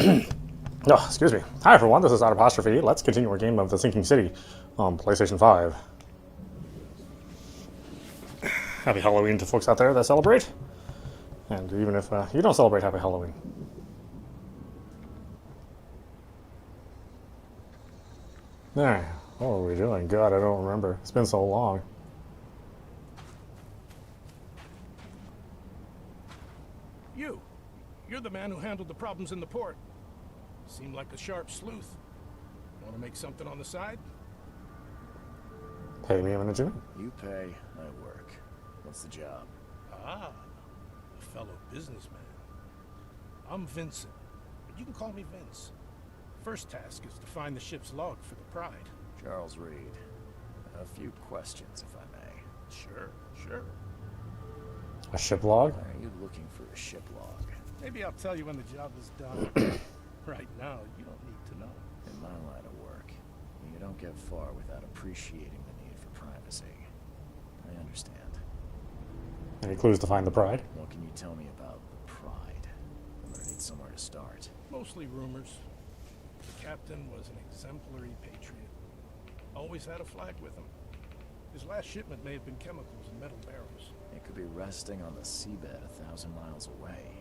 Oh, excuse me. Hi everyone, this is audap. Let's continue our game of The Sinking City on PlayStation 5. Happy Halloween to folks out there that celebrate. And even if you don't celebrate, happy Halloween. Alright, what are we doing? God, I don't remember. It's been so long. You're the man who handled the problems in the port. Seem like a sharp sleuth. Want to make something on the side? Pay me a minute, Jimmy. You pay, I work. What's the job? Ah, a fellow businessman. I'm Vincent, but you can call me Vince. First task is to find the ship's log for the Pride. Charles Reed. A few questions, if I may. Sure. A ship log? Why are you looking for a ship log? Maybe I'll tell you when the job is done. Right now, you don't need to know. In my line of work, you don't get far without appreciating the need for privacy. I understand. Any clues to find the Pride? What can you tell me about the Pride? I'm gonna need somewhere to start. Mostly rumors. The captain was an exemplary patriot. Always had a flag with him. His last shipment may have been chemicals in metal barrels. It could be resting on the seabed 1,000 miles away.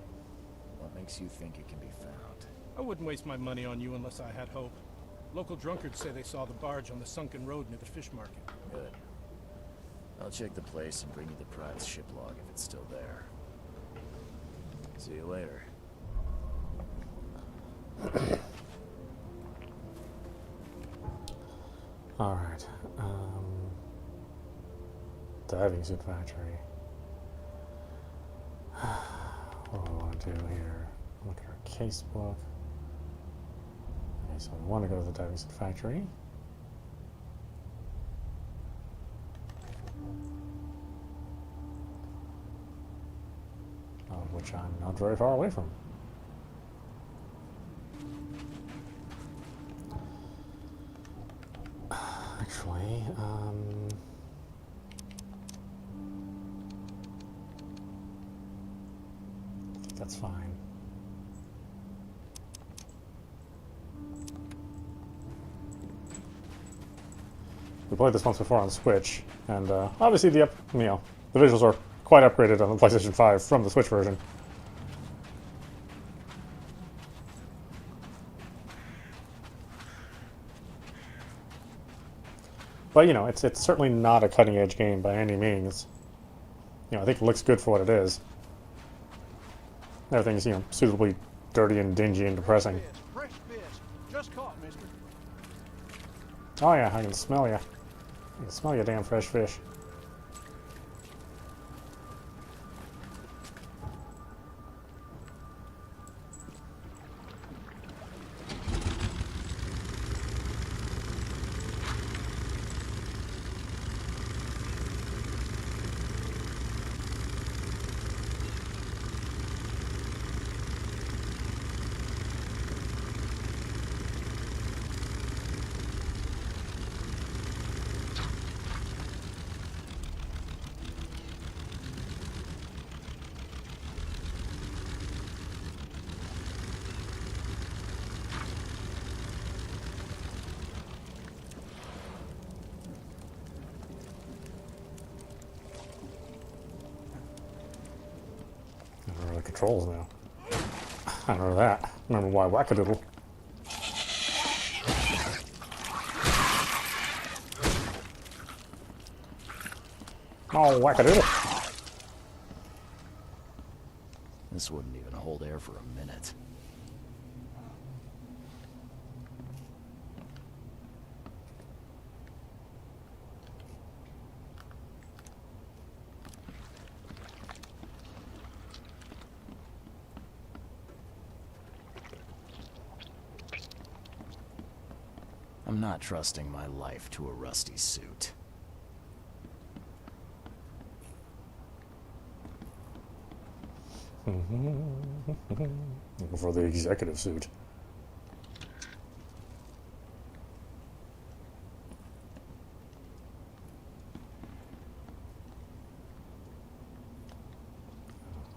What makes you think it can be found? I wouldn't waste my money on you unless I had hope. Local drunkards say they saw the barge on the sunken road near the fish market. Good. I'll check the place and bring you the Pride's ship log if it's still there. See you later. Alright. Diving suit factory. What do we want to do here? Look at our casebook. Okay, so we want to go to the diving suit factory. Which I'm not very far away from. Actually, I think that's fine. We played this once before on Switch, and obviously the visuals are quite upgraded on the PlayStation 5 from the Switch version. But, you know, it's certainly not a cutting-edge game by any means. You know, I think it looks good for what it is. Everything's, you know, suitably dirty and dingy and depressing. Fresh fish. Just caught, mister. Oh yeah, I can smell you. I can smell your damn fresh fish. I don't know the controls now. I don't know that. I remember why wackadoodle. Oh, wackadoodle. This wouldn't even hold air for a minute. I'm not trusting my life to a rusty suit. Looking for the executive suit.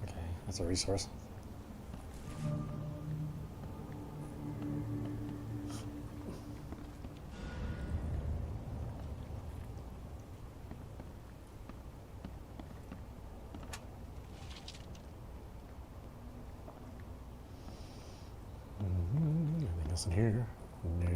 Okay, that's a resource. Nothing here. No.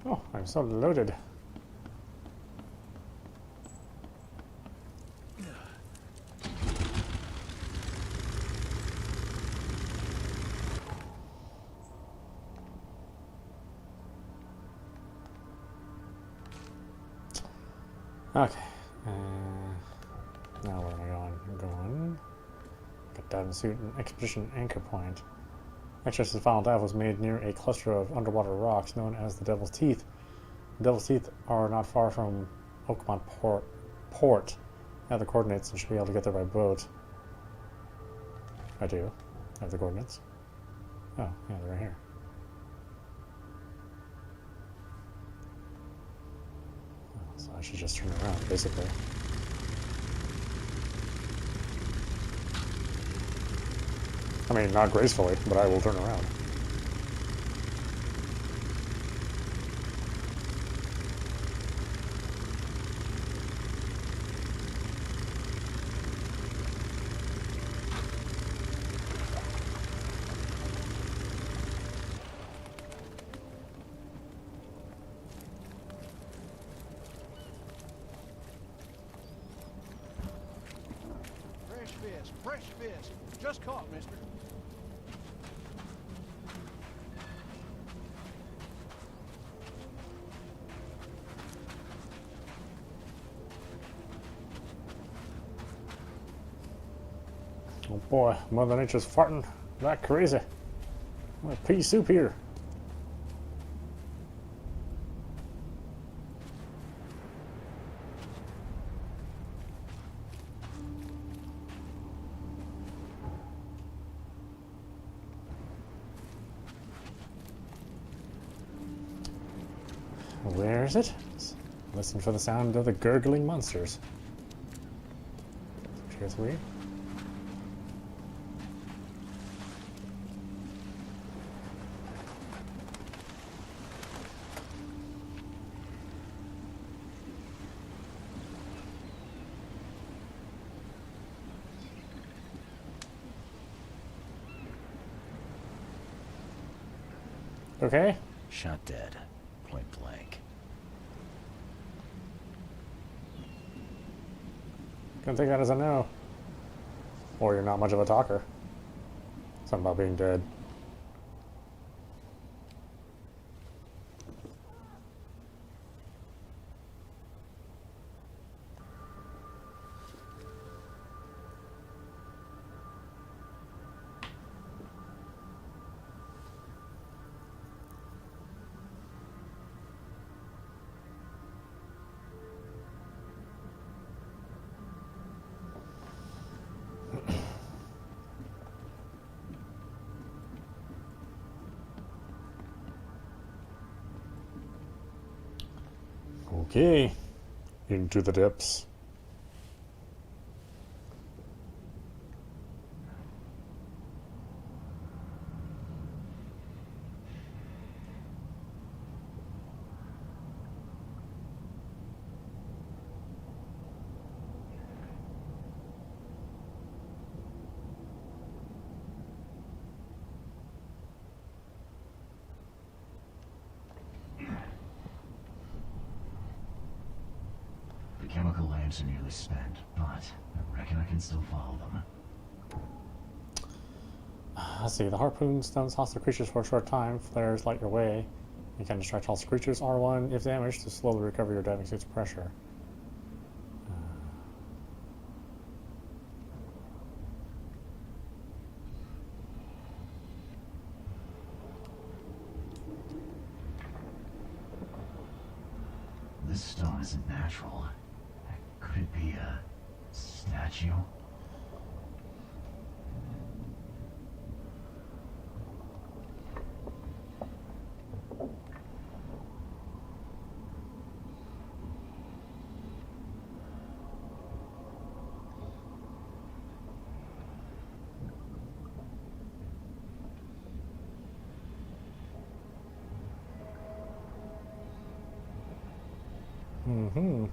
Oh, I'm so loaded. Okay. Now where am I going? I'm going. Got diving suit and expedition anchor point. Access to the final dive was made near a cluster of underwater rocks known as the Devil's Teeth. The Devil's Teeth are not far from Oakmont Port. I have the coordinates and should be able to get there by boat. I do. I have the coordinates. Oh, yeah, they're right here. Oh, so I should just turn around, basically. I mean, not gracefully, but I will turn around. Fresh fish. Just caught, mister. Oh boy, Mother Nature's farting that crazy. I'm like pea soup here. Where is it? Listen for the sound of the gurgling monsters. 2 or 3. Okay. Shot dead. Point blank. Couldn't take that as a no. Or you're not much of a talker. Something about being dead. Okay, into the depths. The chemical lamps are nearly spent, but I reckon I can still follow them. Let's see, the harpoon stuns hostile creatures for a short time. Flares light your way. You can distract hostile creatures. R1, if damaged, to slowly recover your diving suit's pressure. This stone isn't natural. Could it be a statue? Mm-hmm.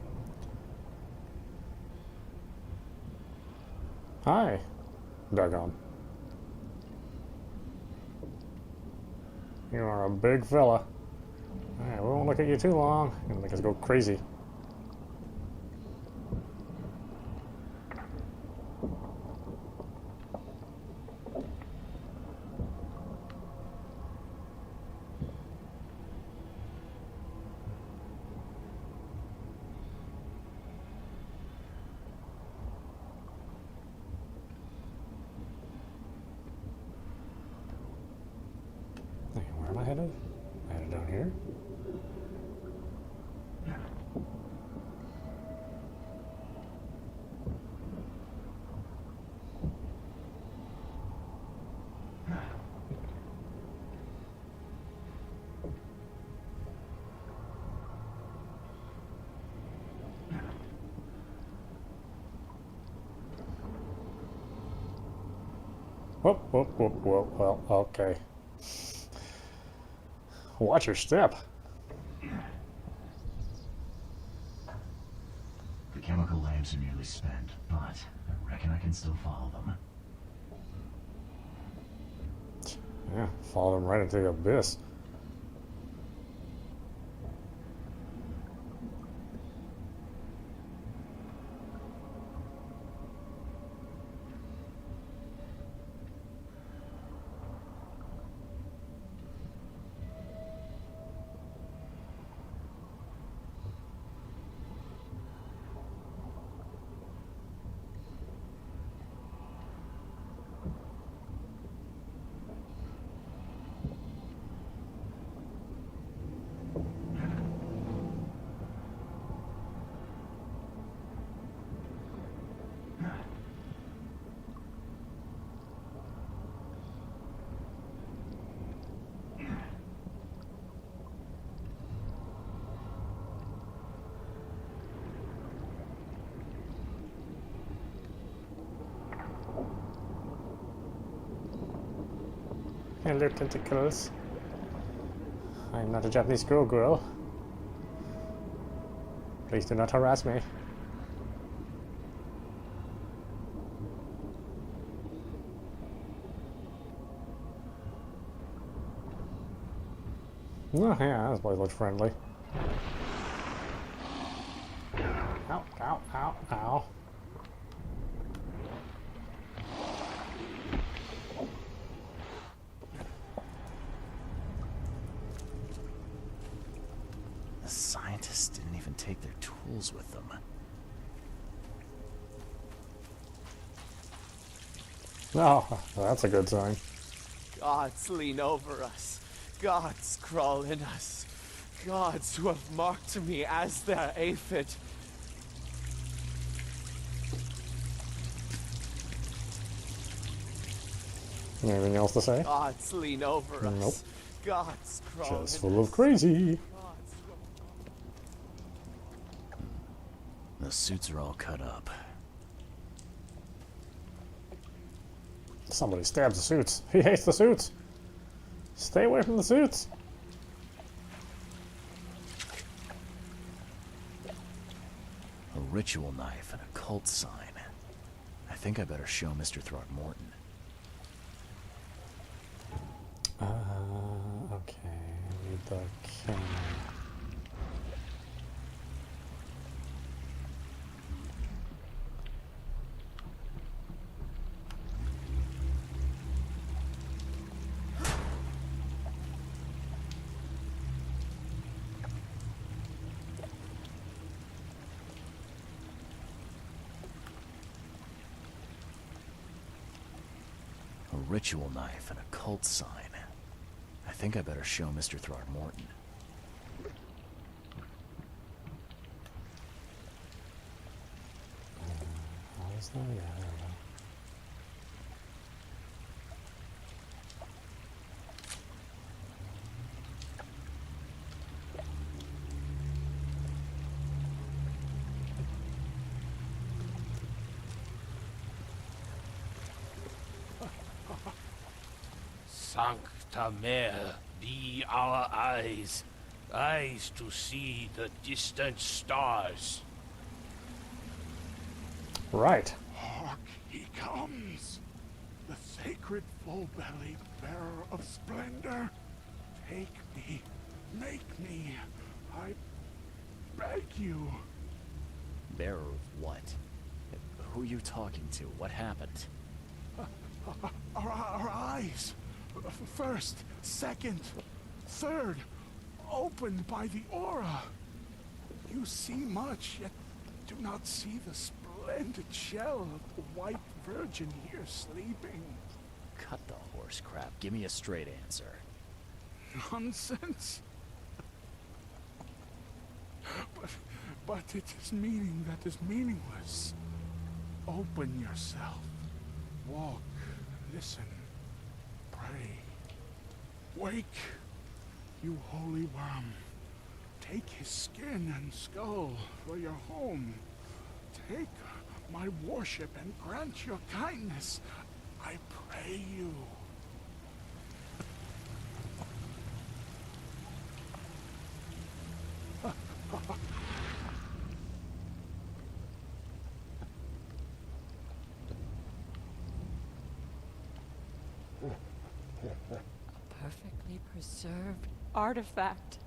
Hi. Doggone. You are a big fella. Alright, we won't look at you too long. You're gonna make us go crazy. Okay, where am I headed? Am I headed down here? Whoop, whoop, whoop, whoop. Well, okay. Watch your step. The chemical lamps are nearly spent, but I reckon I can still follow them. Yeah, follow them right into the abyss. Hello, tentacles. I'm not a Japanese girl. Please do not harass me. Oh, yeah, this boy looks friendly. Ow, ow, ow, ow. The scientists didn't even take their tools with them. Oh, that's a good sign. Gods lean over us. Gods crawl in us. Gods who have marked me as their aphid. Anything else to say? Gods lean over us. Nope. Gods crawl Just in full us. of crazy. Gods who have The suits are all cut up. Somebody stabs the suits. He hates the suits. Stay away from the suits. A ritual knife and a cult sign. I think I better show Mr. Throckmorton. Okay. I need the camera. A ritual knife and a cult sign. I think I better show Mr. Throckmorton. How is that? Yeah, there we go. Sancta Mare, be our eyes, eyes to see the distant stars. Right. Hark, he comes! The sacred full-bellied bearer of splendor. Take me, make me, I beg you. Bearer of what? Who are you talking to? What happened? Our eyes, first, second, third, opened by the aura. You see much, yet do not see the splendid shell of the white virgin here sleeping. Cut the horse crap. Give me a straight answer. Nonsense. But it is meaning that is meaningless. Open yourself. Walk. Listen. Pray. Wake. You holy worm. Take his skin and skull for your home. Take my worship and grant your kindness. I pray you. Perfectly preserved artifact.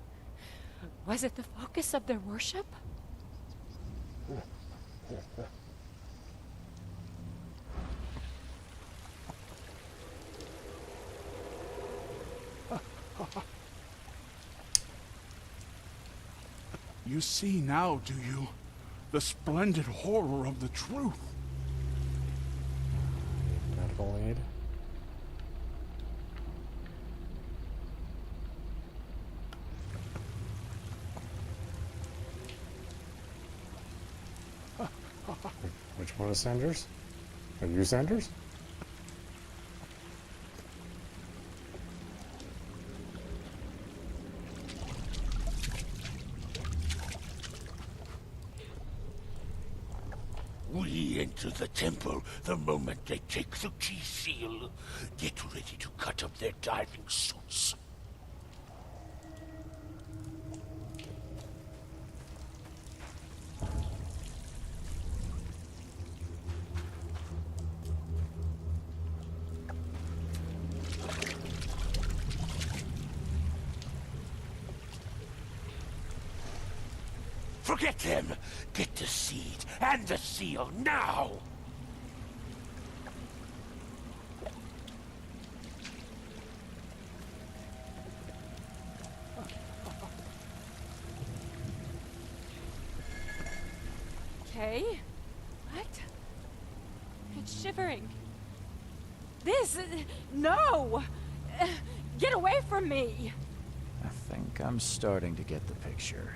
Was it the focus of their worship? You see now, do you? The splendid horror of the truth. Medical aid. Which one is Sanders? Are you Sanders? We enter the temple the moment they take the key seal. Get ready to cut up their diving suits. Forget them! Get the seed and the seal now! Okay. What? It's shivering. This... No! Get away from me! I think I'm starting to get the picture.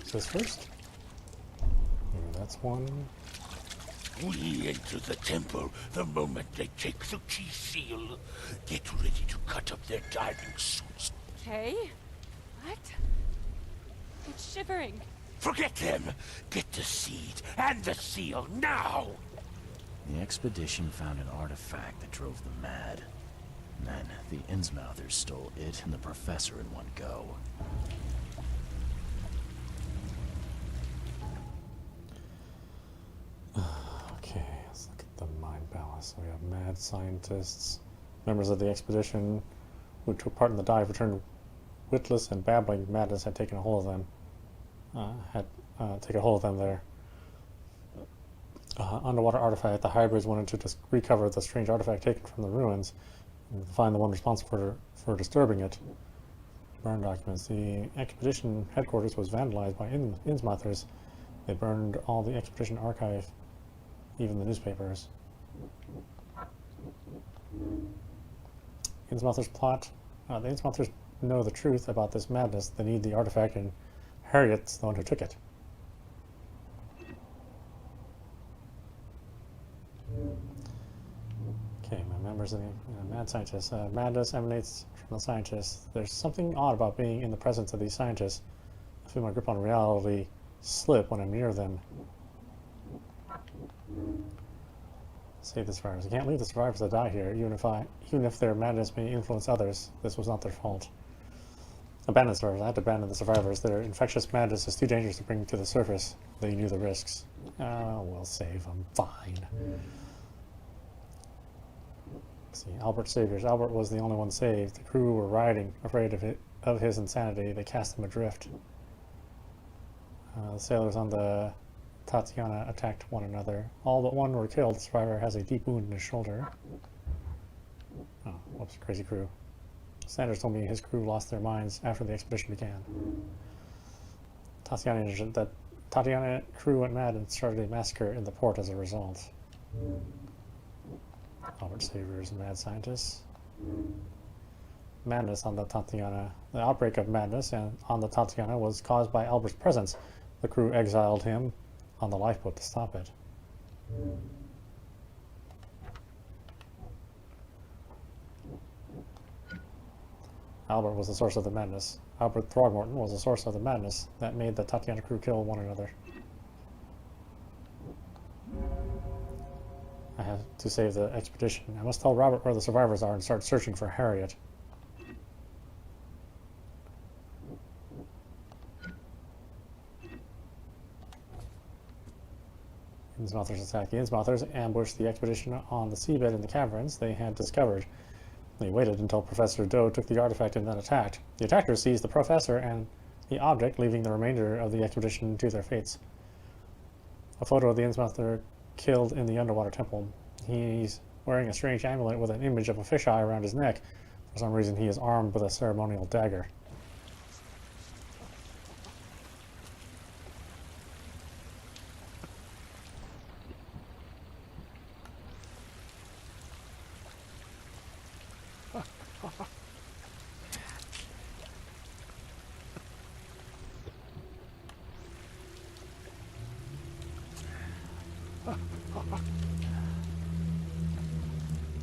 Is this first? That's one. We enter the temple the moment they take the key seal. Get ready to cut up their diving suits. Okay. What? It's shivering. Forget them! Get the seed and the seal now! The expedition found an artifact that drove them mad. And then the Innsmouthers stole it and the professor in one go. Okay, let's look at the mind balance. We have mad scientists, members of the expedition who took part in the dive returned witless and babbling madness had taken a hold of them. Taken a hold of them there. Underwater artifact. The hybrids wanted to just recover the strange artifact taken from the ruins and find the one responsible for disturbing it. Burn documents. The expedition headquarters was vandalized by Innsmouthers. They burned all the expedition archive, even the newspapers. Innsmouthers plot. The Innsmouthers know the truth about this madness. They need the artifact, and Harriet's the one who took it. Okay, my members of the mad scientists. Madness emanates from the scientists. There's something odd about being in the presence of these scientists. I feel my grip on reality slip when I'm near them. Save the survivors. You can't leave the survivors to die here, even if their madness may influence others. This was not their fault. Abandon the survivors. I had to abandon the survivors. Their infectious madness is too dangerous to bring to the surface. They knew the risks. We'll save them. Fine. Let's see, Albert saviors. Albert was the only one saved. The crew were rioting, afraid of his insanity. They cast him adrift. The sailors on the Tatiana attacked one another. All but one were killed. The survivor has a deep wound in his shoulder. Oh, whoops, crazy crew. Sanders told me his crew lost their minds after the expedition began. Tatiana crew went mad and started a massacre in the port as a result. Albert Saviors, mad scientists. Madness on the Tatiana. The outbreak of madness on the Tatiana was caused by Albert's presence. The crew exiled him on the lifeboat to stop it. Albert was the source of the madness. Albert Throgmorton was the source of the madness that made the Tatiana crew kill one another. I have to save the expedition. I must tell Robert where the survivors are and start searching for Harriet. Innsmouthers attack. The Innsmouthers ambushed the expedition on the seabed in the caverns they had discovered. They waited until Professor Doe took the artifact and then attacked. The attackers seized the professor and the object, leaving the remainder of the expedition to their fates. A photo of the Innsmouther killed in the underwater temple. He's wearing a strange amulet with an image of a fisheye around his neck. For some reason, he is armed with a ceremonial dagger.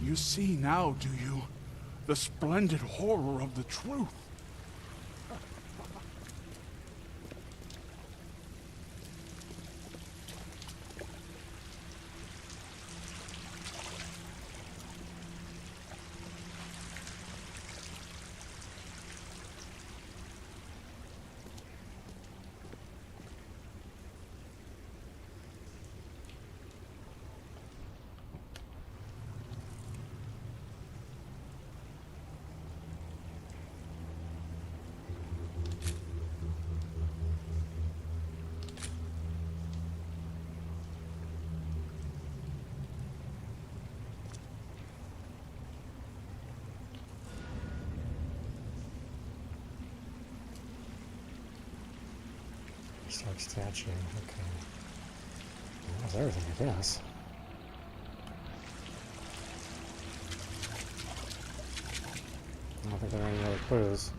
You see now, do you? The splendid horror of the truth. Historic statue, okay. Well, that's everything, I guess. I don't think there are any other clues.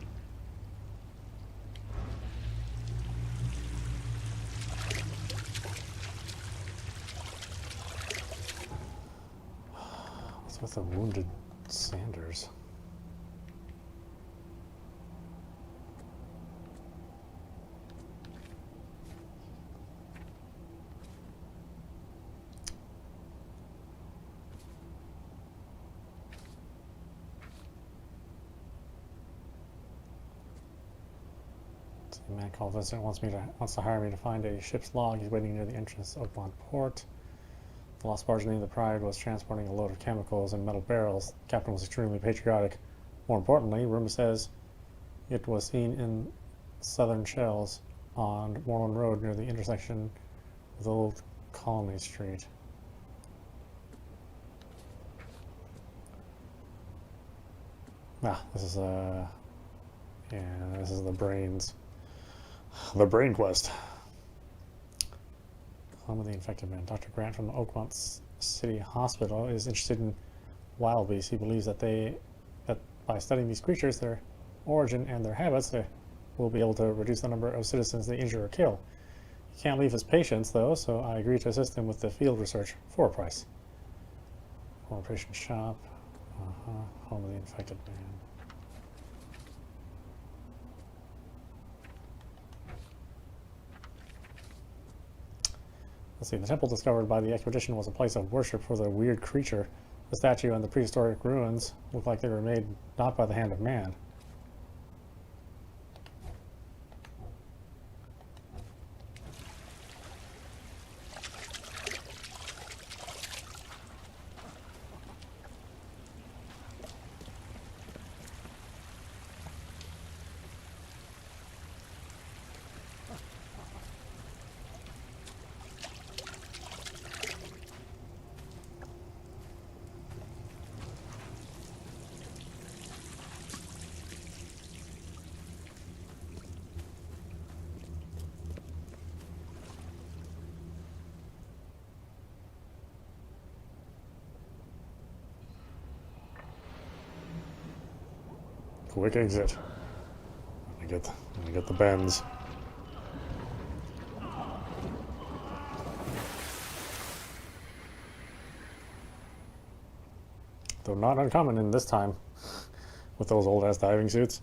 What's with the wounded Sanders? The man called Vincent wants to hire me to find a ship's log. He's waiting near the entrance of Oakmont port. The lost barge named the Pride was transporting a load of chemicals in metal barrels. The captain was extremely patriotic. More importantly, rumor says it was seen in southern shells on Moreland Road near the intersection with Old Colony Street. This is this is the brains. The Brain Quest. Home of the infected man. Dr. Grant from the Oakmont City Hospital is interested in wild beasts. He believes that by studying these creatures, their origin and their habits, they will be able to reduce the number of citizens they injure or kill. He can't leave his patients, though, so I agree to assist him with the field research for a price. Former patient shop. Home of the infected man. Let's see, the temple discovered by the expedition was a place of worship for the weird creature. The statue and the prehistoric ruins look like they were made not by the hand of man. Quick exit. Let me get the bends. Though not uncommon in this time with those old ass diving suits.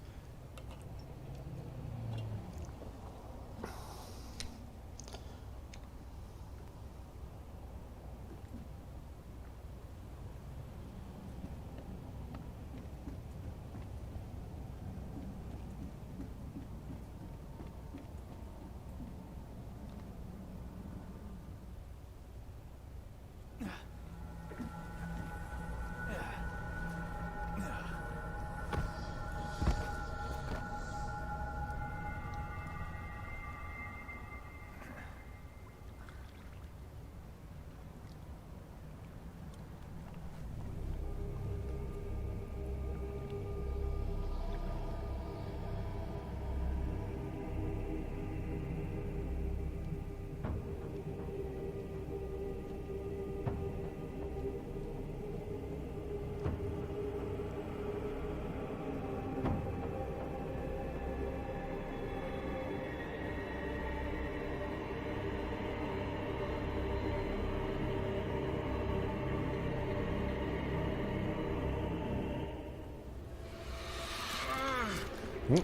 I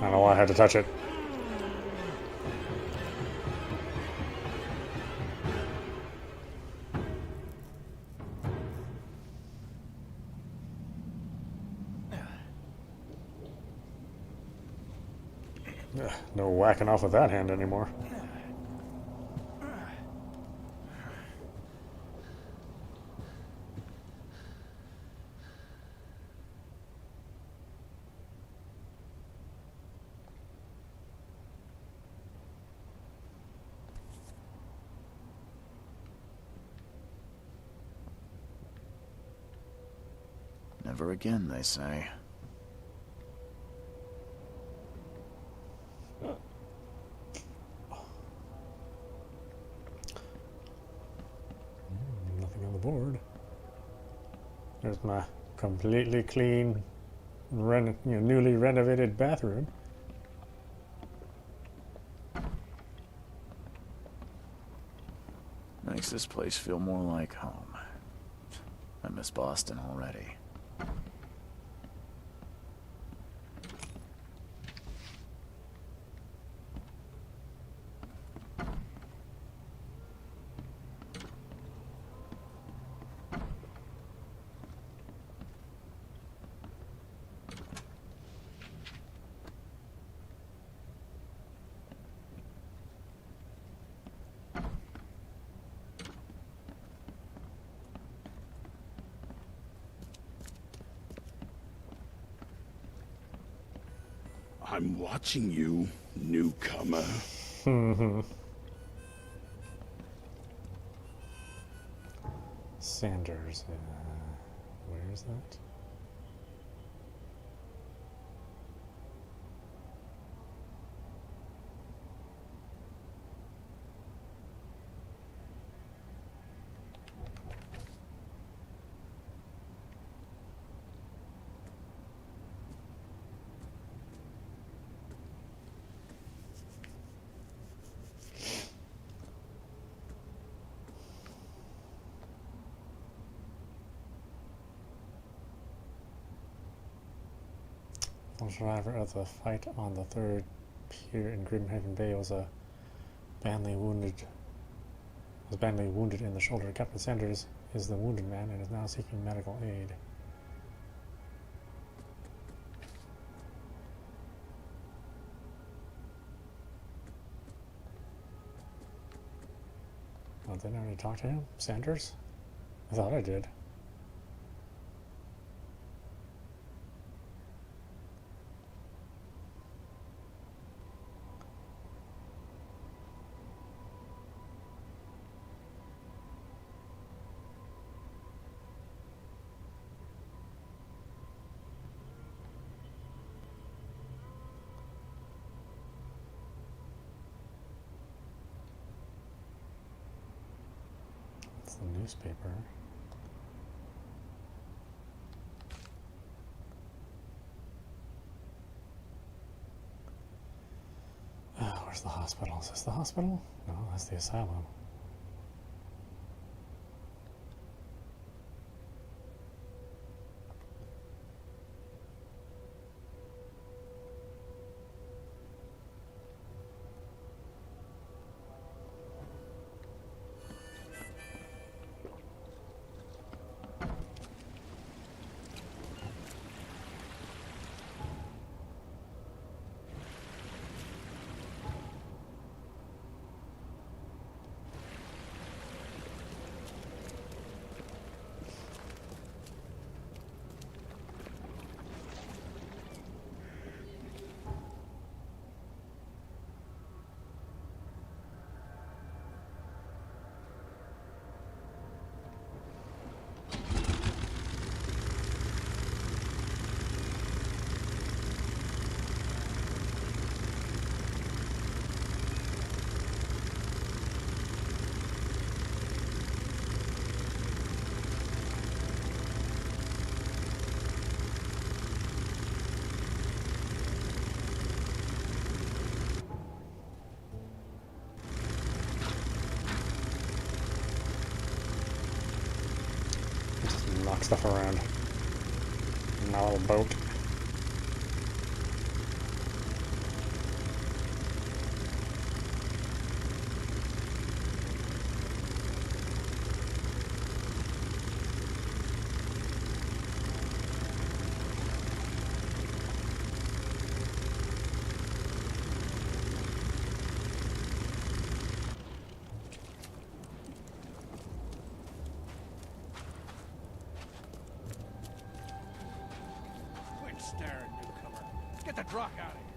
don't know why I had to touch it. No whacking off with that hand anymore. Never again, they say. Nothing on the board. There's my completely clean, newly renovated bathroom. Makes this place feel more like home. I miss Boston already. I'm watching you, newcomer. Sanders. Where is that? The survivor of the fight on the third pier in Grimhaven Bay was a badly wounded. Was badly wounded in the shoulder. Captain Sanders is the wounded man and is now seeking medical aid. Oh, didn't I already talk to him? Sanders? I thought I did. It's the newspaper. Where's the hospital? Is this the hospital? No, that's the asylum. Knock stuff around in my little boat. Staring, newcomer. Get the drock out of here.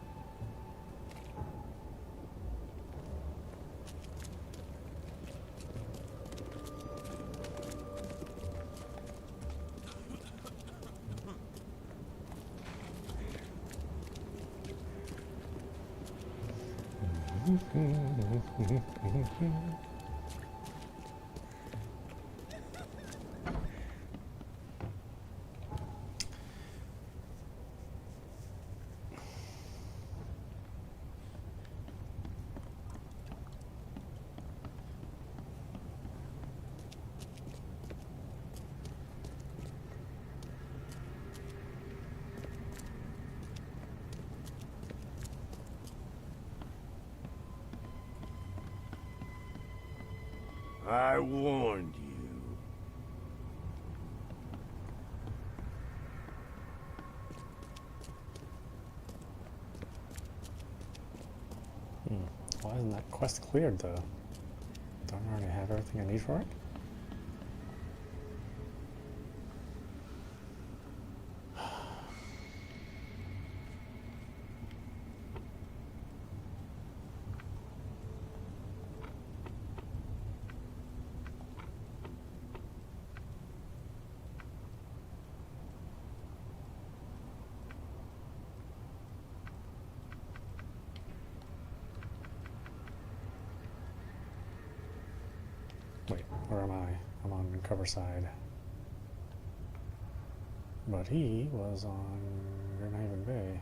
I warned you. Why isn't that quest cleared though? Don't I already have everything I need for it? Wait, where am I? I'm on cover side. But he was on Grenhaven Bay.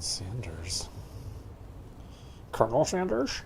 Lieutenant Sanders. Colonel Sanders?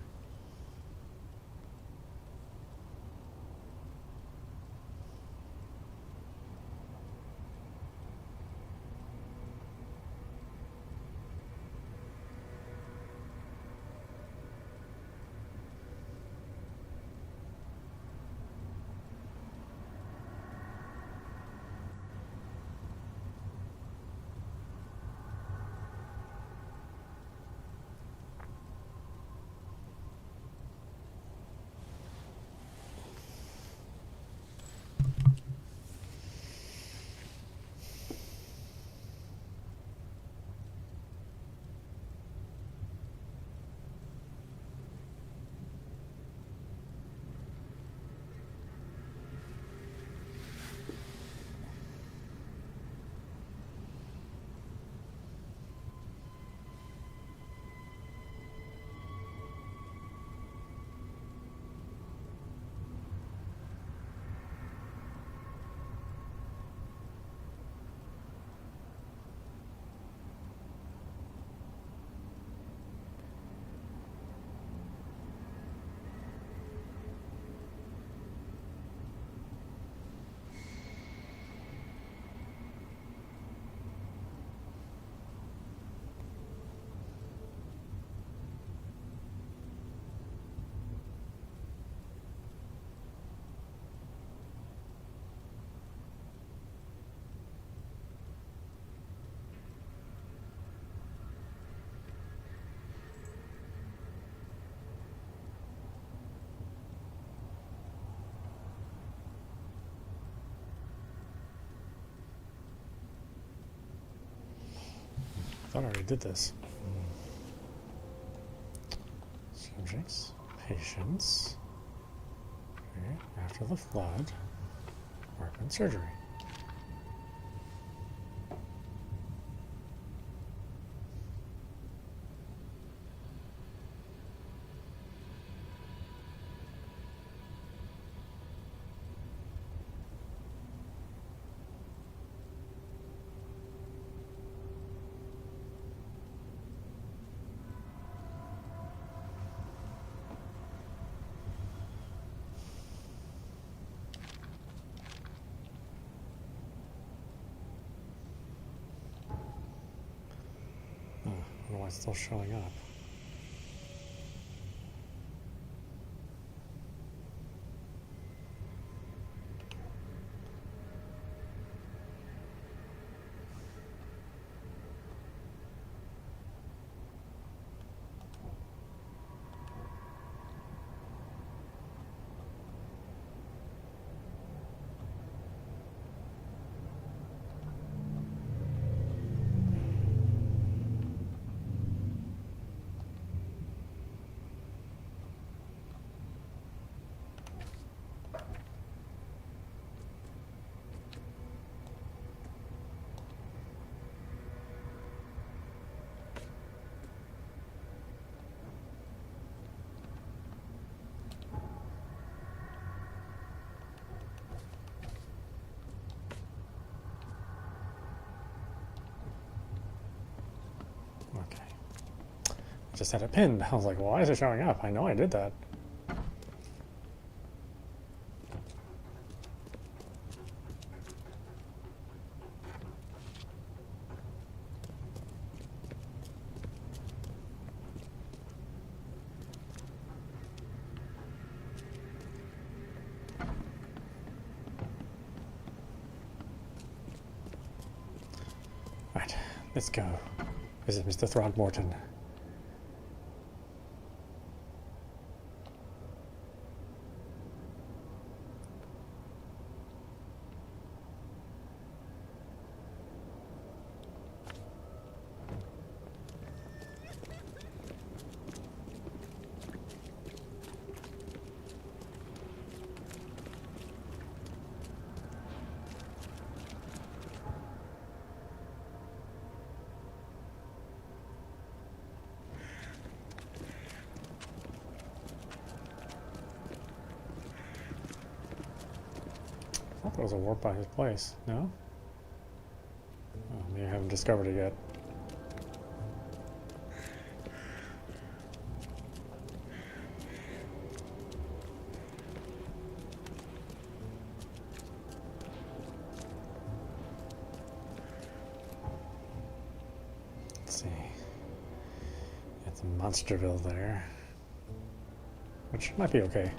I thought I already did this. Subjects, patients. Okay, after the flood, Workman surgery. I don't know why it's still showing up. Okay. I just had it pinned. I was like, well, why is it showing up? I know I did that. Right, let's go visit Mr. Throckmorton. I thought there was a warp by his place. No? Oh, maybe I haven't discovered it yet. see. Got the Monsterville there, which might be okay.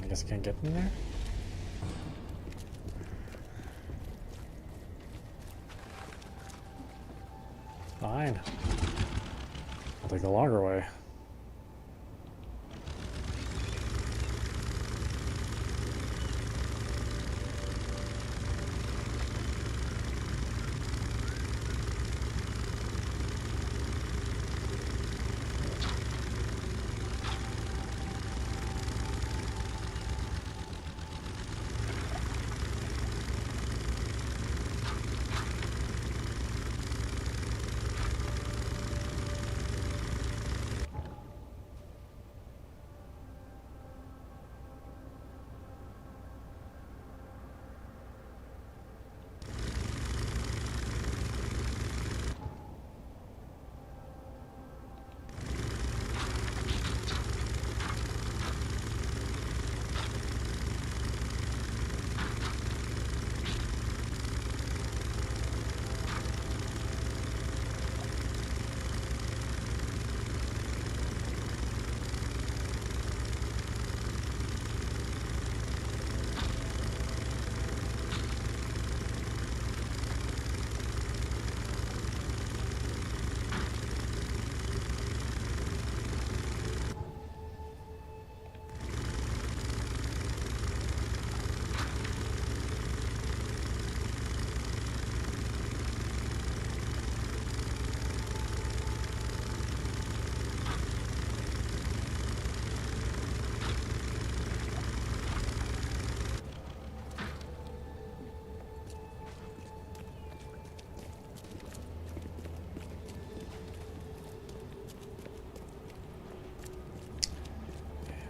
I guess I can't get in there. Fine. I'll take the longer way.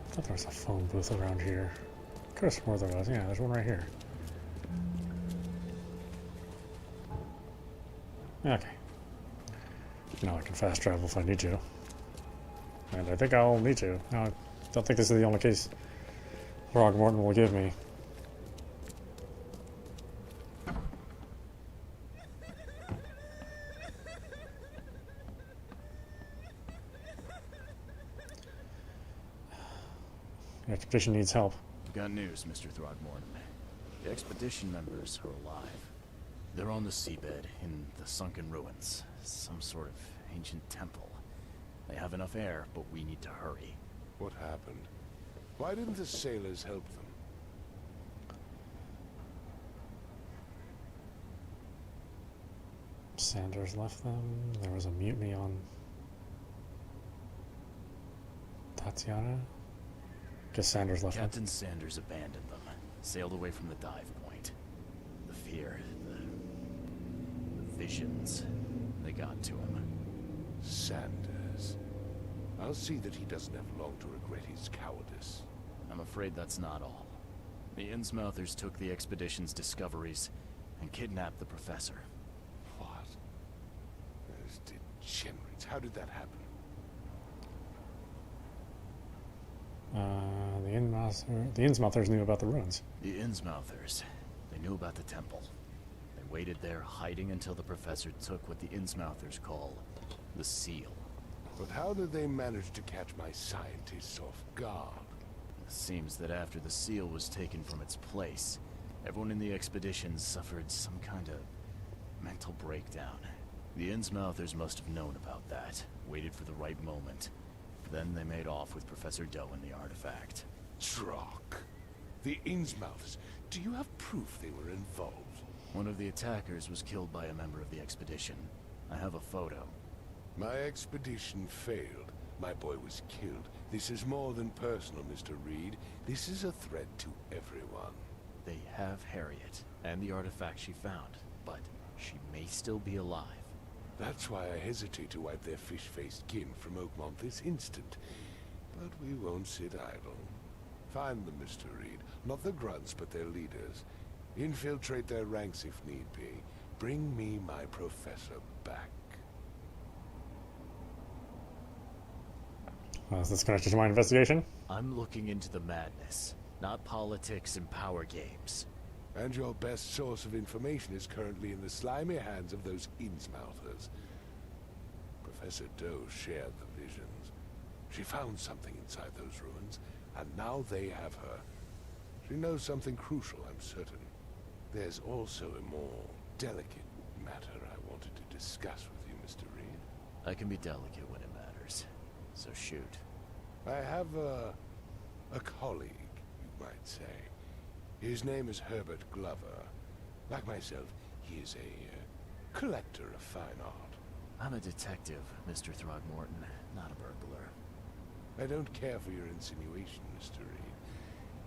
I thought there was a phone booth around here. Could have sworn there was. Yeah, there's one right here. Okay. Now I can fast travel if I need to. And I think I'll need to. No, I don't think this is the only case Oakmont will give me. The expedition needs help. Got news, Mr. Throgmorton. The expedition members are alive. They're on the seabed in the sunken ruins. Some sort of ancient temple. They have enough air, but we need to hurry. What happened? Why didn't the sailors help them? Sanders left them. There was a mutiny on Tatiana. Guess Sanders left them. Captain Sanders abandoned them. Sailed away from the dive point. The fear, the visions, they got to him. Sanders. I'll see that he doesn't have long to regret his cowardice. I'm afraid that's not all. The Innsmouthers took the expedition's discoveries and kidnapped the professor. What? Those degenerates. How did that happen? The Innsmouthers knew about the ruins. The Innsmouthers. They knew about the temple. They waited there, hiding until the professor took what the Innsmouthers call the seal. But how did they manage to catch my scientists off guard? It seems that after the seal was taken from its place, everyone in the expedition suffered some kind of mental breakdown. The Innsmouthers must have known about that, waited for the right moment. Then they made off with Professor Doe and the artifact. Drock. The Innsmouthers. Do you have proof they were involved? One of the attackers was killed by a member of the expedition. I have a photo. My expedition failed. My boy was killed. This is more than personal, Mr. Reed. This is a threat to everyone. They have Harriet and the artifact she found, but she may still be alive. That's why I hesitate to wipe their fish-faced kin from Oakmont this instant. But we won't sit idle. Find them, Mr. Reed. Not the grunts, but their leaders. Infiltrate their ranks if need be. Bring me my professor back. Is this connected to my investigation? I'm looking into the madness, not politics and power games. And your best source of information is currently in the slimy hands of those Innsmouthers. Professor Doe shared the visions. She found something inside those ruins, and now they have her. She knows something crucial, I'm certain. There's also a more delicate matter I wanted to discuss with you, Mr. Reed. I can be delicate when it matters, so shoot. I have a colleague, you might say. His name is Herbert Glover. Like myself, he is a collector of fine art. I'm a detective, Mr. Throgmorton, not a burglar. I don't care for your insinuation, Mr. Reed.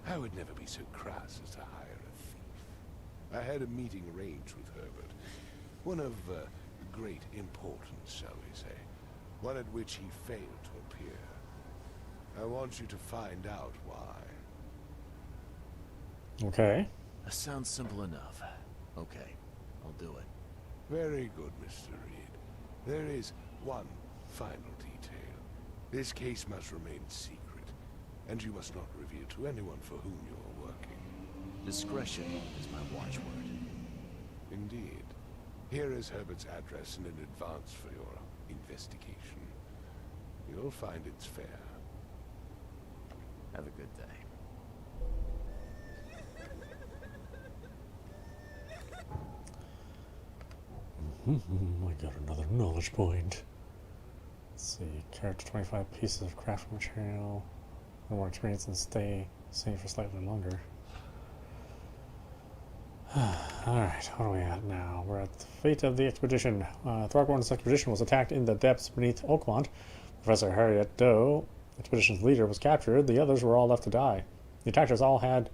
I would never be so crass as to hire a thief. I had a meeting arranged with Herbert. One of great importance, shall we say. One at which he failed to appear. I want you to find out why. Okay. That sounds simple enough. Okay, I'll do it. Very good, Mr. Reed. There is one final detail. This case must remain secret, and you must not reveal to anyone for whom you are working. Discretion is my watchword. Indeed. Here is Herbert's address and in advance for your investigation. You'll find it's fair. Have a good day. I got another knowledge point. Let's see, character 25 pieces of craft material. More experience and stay safe for slightly longer. Alright, what are we at now? We're at the fate of the expedition. Throgmorton's expedition was attacked in the depths beneath Oakmont. Professor Harriet Doe, expedition's leader, was captured. The others were all left to die. The attackers all had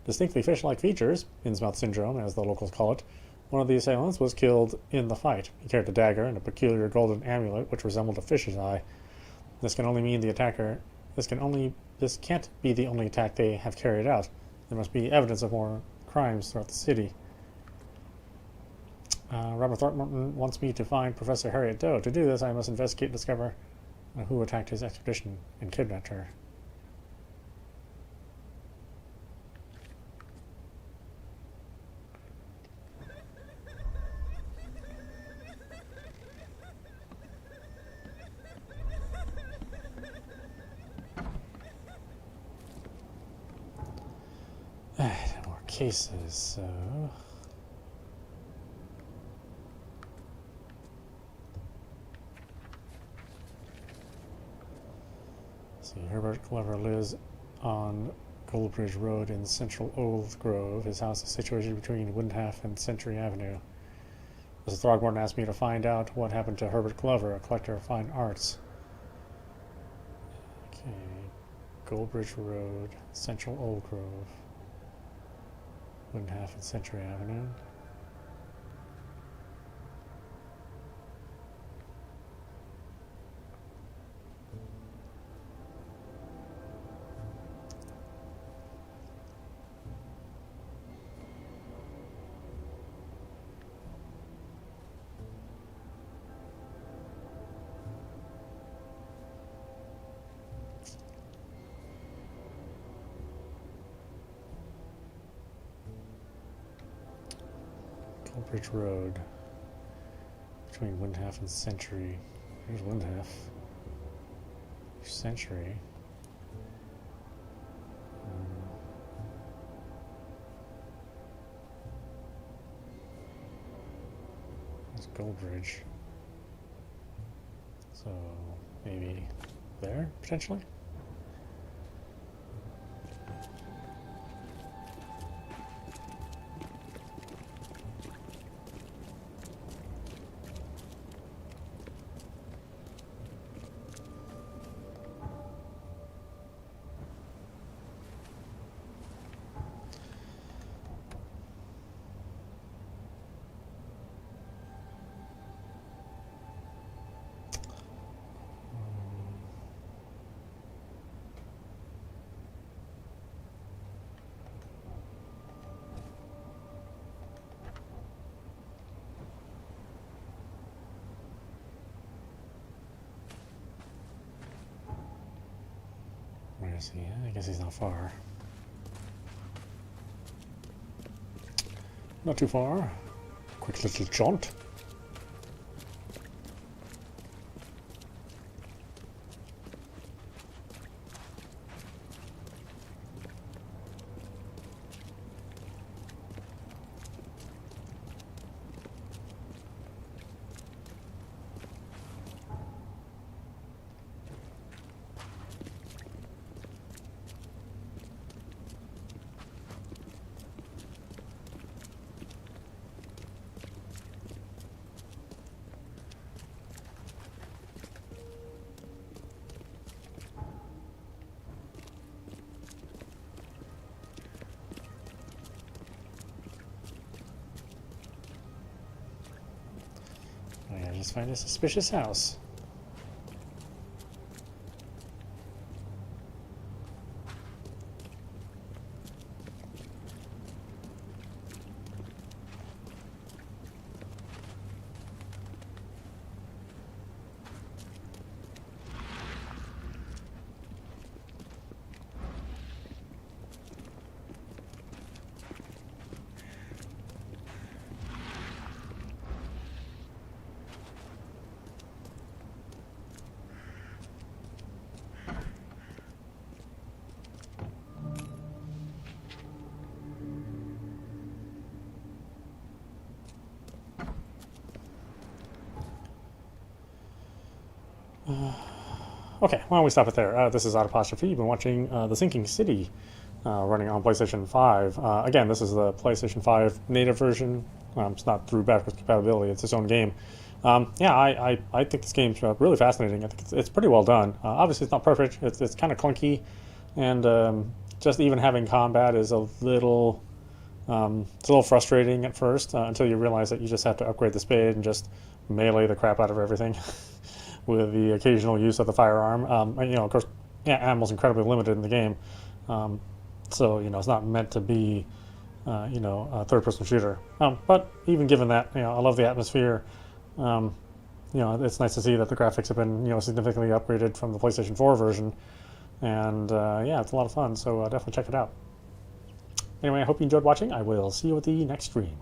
distinctly fish-like features, Innsmouth syndrome, as the locals call it. One of the assailants was killed in the fight. He carried a dagger and a peculiar golden amulet which resembled a fish's eye. This can only mean the attacker. This can't be the only attack they have carried out. There must be evidence of more crimes throughout the city. Robert Throckmorton wants me to find Professor Harriet Doe. To do this, I must investigate and discover who attacked his expedition and kidnapped her. More cases, so... See, Herbert Glover lives on Goldbridge Road in central Old Grove. His house is situated between Windhalf and Century Avenue. Mr. Throgmorton asked me to find out what happened to Herbert Glover, a collector of fine arts. Okay, Goldbridge Road, central Old Grove. Windhalf and Century Avenue. Bridge Road between Windhalf and Century. Here's Windhalf. Century. There's Goldbridge. So maybe there potentially. is he? I guess he's not far. Not too far. Quick little jaunt. Just find a suspicious house. Okay, why don't we stop it there? This is audap. You've been watching The Sinking City, running on PlayStation 5. Again, this is the PlayStation 5 native version. It's not through backwards compatibility. It's its own game. Yeah, I think this game's really fascinating. I think it's pretty well done. Obviously, it's not perfect. It's kind of clunky, and just even having combat is a little it's a little frustrating at first until you realize that you just have to upgrade the spade and just melee the crap out of everything. With the occasional use of the firearm. And, of course, yeah, ammo's incredibly limited in the game. So, it's not meant to be, a third-person shooter. But even given that, I love the atmosphere. It's nice to see that the graphics have been, significantly upgraded from the PlayStation 4 version. And, yeah, it's a lot of fun. So definitely check it out. Anyway, I hope you enjoyed watching. I will see you at the next stream.